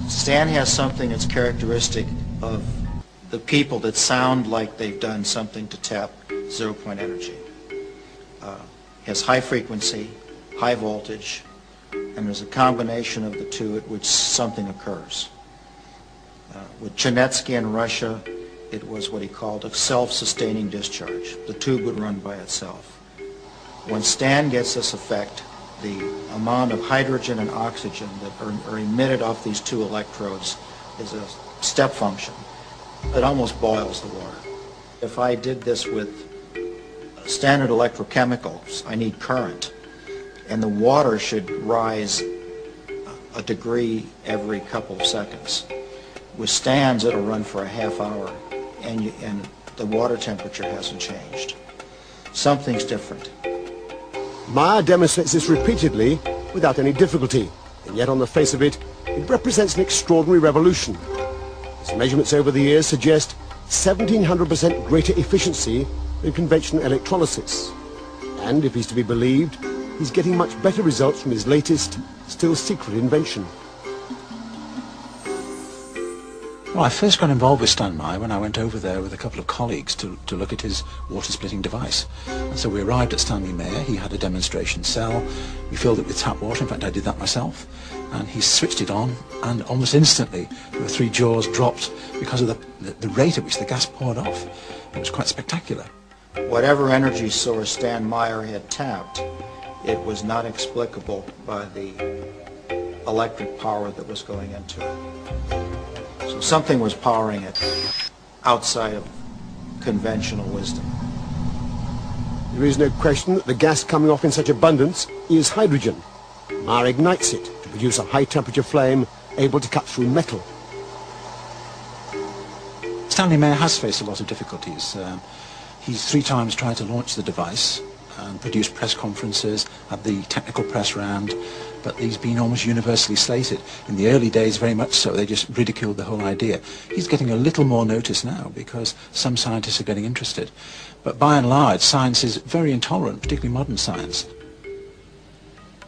Stan has something that's characteristic of the people that sound like they've done something to tap zero-point energy. He has high frequency, high voltage, and there's a combination of the two at which something occurs. With Chernetsky in Russia, it was what he called a self-sustaining discharge. The tube would run by itself. When Stan gets this effect, the amount of hydrogen and oxygen that are emitted off these two electrodes is a step function. It almost boils the water. If I did this with standard electrochemicals, I need current, and the water should rise a degree every couple of seconds. With Stan's, it'll run for a half hour, and the water temperature hasn't changed. Something's different. Meyer demonstrates this repeatedly without any difficulty, and yet on the face of it, it represents an extraordinary revolution. His measurements over the years suggest 1,700% greater efficiency than conventional electrolysis. And if he's to be believed, he's getting much better results from his latest, still secret invention. Well, I first got involved with Stan Meyer when I went over there with a couple of colleagues to look at his water-splitting device. And so we arrived at Stanley Meyer. He had a demonstration cell. We filled it with tap water. In fact, I did that myself. And he switched it on, and almost instantly the three jaws dropped because of the rate at which the gas poured off. It was quite spectacular. Whatever energy source Stan Meyer had tapped, it was not explicable by the electric power that was going into it. So something was powering it outside of conventional wisdom. There is no question that the gas coming off in such abundance is hydrogen. Meyer ignites it to produce a high-temperature flame able to cut through metal. Stanley Meyer has faced a lot of difficulties. He's 3 times tried to launch the device and produce press conferences, had the technical press round, but he's been almost universally slated. In the early days, very much so, they just ridiculed the whole idea. He's getting a little more notice now because some scientists are getting interested. But by and large, science is very intolerant, particularly modern science.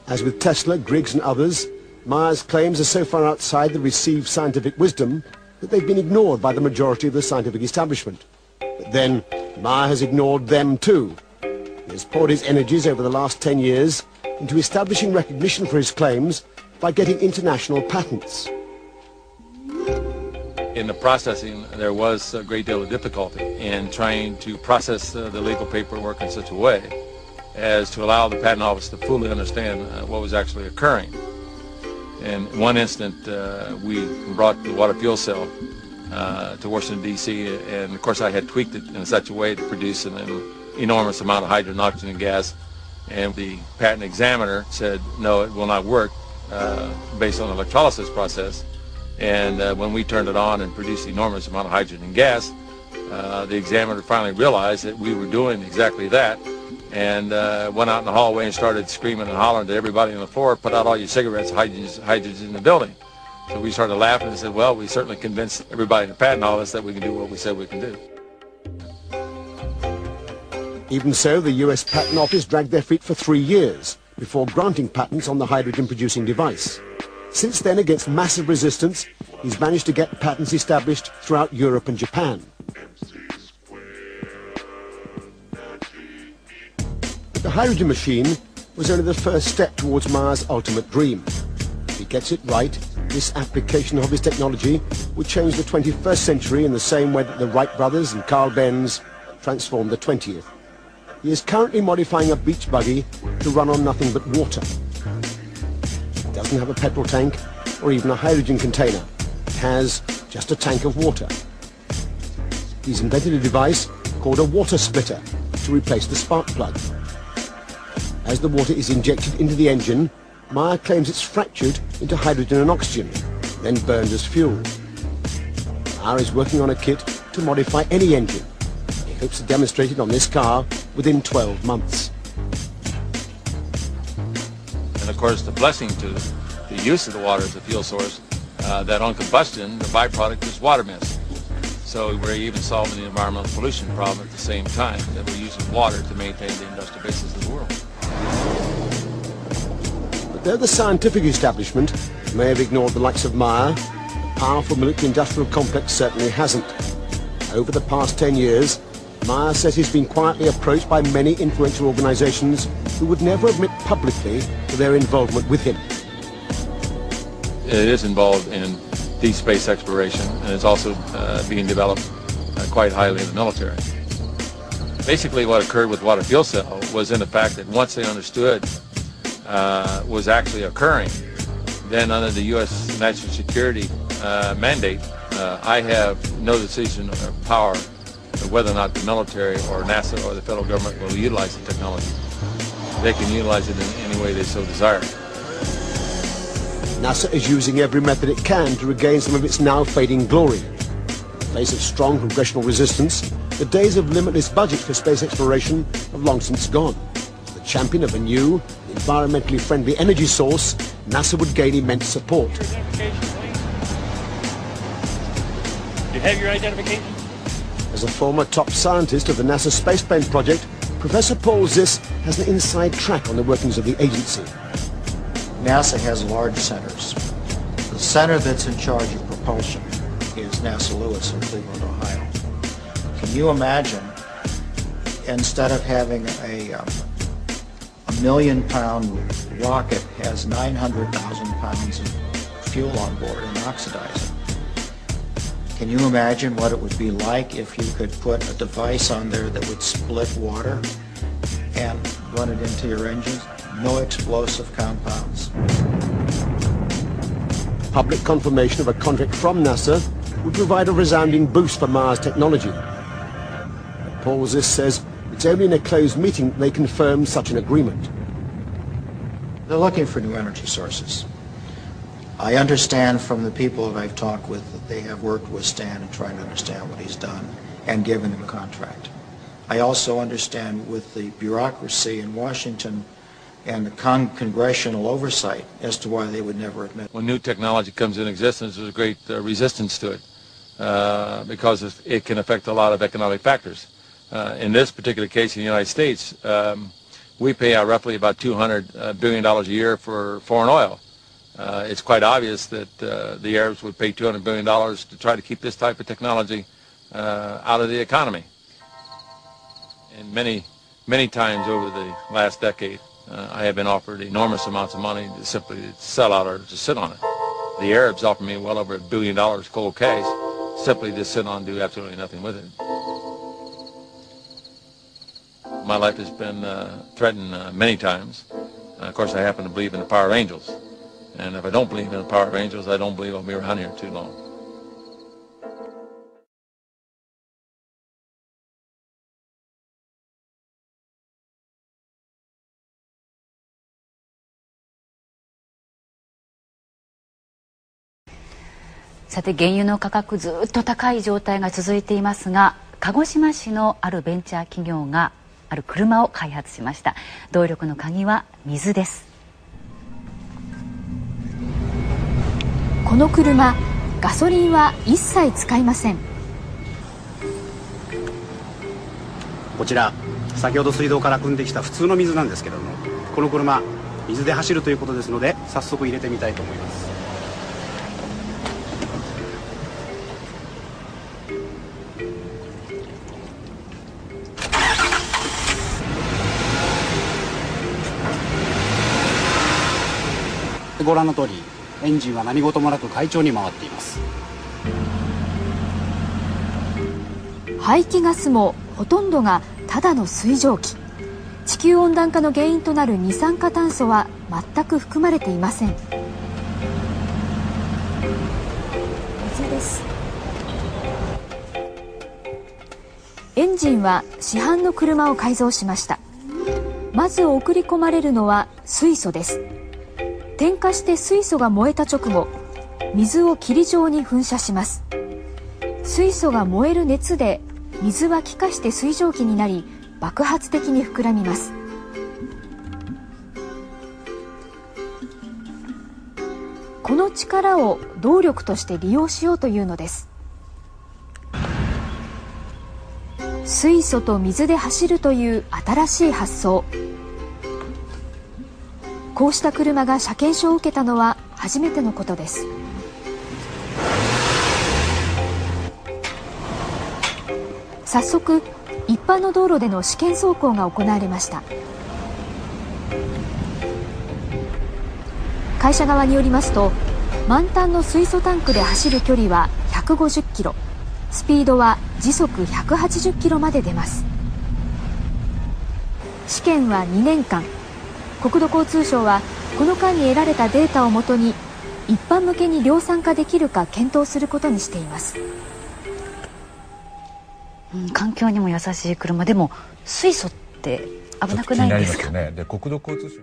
As with Tesla, Griggs and others, Meyer's claims are so far outside the received scientific wisdom that they've been ignored by the majority of the scientific establishment. But then, Meyer has ignored them too. He has poured his energies over the last 10 years into establishing recognition for his claims by getting international patents. In the processing, there was a great deal of difficulty in trying to process the legal paperwork in such a way as to allow the patent office to fully understand what was actually occurring. In one instant, we brought the water fuel cell to Washington, D.C., and of course I had tweaked it in such a way to produce an enormous amount of hydrogen, oxygen, and gas. And the patent examiner said, no, it will not work based on the electrolysis process. And when we turned it on and produced an enormous amount of hydrogen and gas, the examiner finally realized that we were doing exactly that, and went out in the hallway and started screaming and hollering to everybody on the floor, put out all your cigarettes, hydrogen in the building. So we started laughing and said, well, we certainly convinced everybody in the patent office that we can do what we said we can do. Even so, the US Patent Office dragged their feet for 3 years before granting patents on the hydrogen-producing device. Since then, against massive resistance, he's managed to get patents established throughout Europe and Japan. But the hydrogen machine was only the first step towards Meyer's ultimate dream. If he gets it right, this application of his technology would change the 21st century in the same way that the Wright brothers and Carl Benz transformed the 20th. He is currently modifying a beach buggy to run on nothing but water. It doesn't have a petrol tank or even a hydrogen container. It has just a tank of water. He's invented a device called a water splitter to replace the spark plug. As the water is injected into the engine, Meyer claims it's fractured into hydrogen and oxygen, then burned as fuel. Meyer is working on a kit to modify any engine. He hopes to demonstrate it on this car within 12 months. And of course, the blessing to the use of the water as a fuel source, that on combustion, the byproduct is water mist. So we're even solving the environmental pollution problem at the same time that we're using water to maintain the industrial basis of the world. But though the scientific establishment may have ignored the likes of Meyer, powerful military-industrial complex certainly hasn't. Over the past 10 years, Myers says he's been quietly approached by many influential organizations who would never admit publicly to their involvement with him. It is involved in deep space exploration, and it's also being developed quite highly in the military. Basically what occurred with water fuel cell was in the fact that once they understood was actually occurring, then under the U.S. national security mandate, I have no decision or power of whether or not the military or NASA or the federal government will utilize the technology. They can utilize it in any way they so desire. NASA is using every method it can to regain some of its now fading glory. In the face of strong congressional resistance, the days of limitless budget for space exploration have long since gone. As the champion of a new, environmentally friendly energy source, NASA would gain immense support. Do you have your identification? As a former top scientist of the NASA spaceplane project, Professor Paul Ziss has an inside track on the workings of the agency. NASA has large centers. The center that's in charge of propulsion is NASA Lewis in Cleveland, Ohio. Can you imagine, instead of having a million-pound rocket has 900,000 pounds of fuel on board and oxidizer? Can you imagine what it would be like if you could put a device on there that would split water and run it into your engines? No explosive compounds. Public confirmation of a contract from NASA would provide a resounding boost for Mars technology. But Paul Ziss says it's only in a closed meeting that they confirm such an agreement. They're looking for new energy sources. I understand from the people that I've talked with that they have worked with Stan and trying to understand what he's done and given him a contract. I also understand with the bureaucracy in Washington and the congressional oversight as to why they would never admit. When new technology comes in existence, there's a great resistance to it because it can affect a lot of economic factors. In this particular case in the United States, we pay out roughly about $200 billion a year for foreign oil. It's quite obvious that the Arabs would pay $200 billion to try to keep this type of technology out of the economy. And many times over the last decade, I have been offered enormous amounts of money to simply sell out or to sit on it. The Arabs offered me well over $1 billion cold cash simply to sit on and do absolutely nothing with it. My life has been threatened many times. Of course, I happen to believe in the power of angels. And if I don't believe in the power of angels, I don't believe I'll be around here too long. さて原油の価格ずっと高い状態が続いていますが、鹿児島市のあるベンチャー企業がある車を開発しました。動力の鍵は水です。この車、ガソリンは一切使いません。こちら先ほど水道から汲んできた普通の水なんですけれども、この車水で走るということですので早速入れてみたいと思います。ご覧の通りエンジンは何事もなく快調に回っています。排気ガスもほとんどがただの水蒸気。地球温暖化の原因となる二酸化炭素は全く含まれていません。水です。エンジンは市販の車を改造しました。まず送り込まれるのは水素です。点火して水素が燃えた直後、水を霧状に噴射します。水素が燃える熱で水は気化して水蒸気になり、爆発的に膨らみます。この力を動力として利用しようというのです。水素と水で走るという新しい発想。こうした車が車検証を受けたのは初めてのことです。早速一般の道路での試験走行が行われました。会社側によりますと、満タンの水素タンクで走る距離は150キロ、スピードは時速180キロまで出ます。試験は2年間。国土交通省はこの間に得られたデータをもとに一般向けに量産化できるか検討することにしています。環境にも優しい車でも水素って危なくないんですか？気になりますよね。で、国土交通省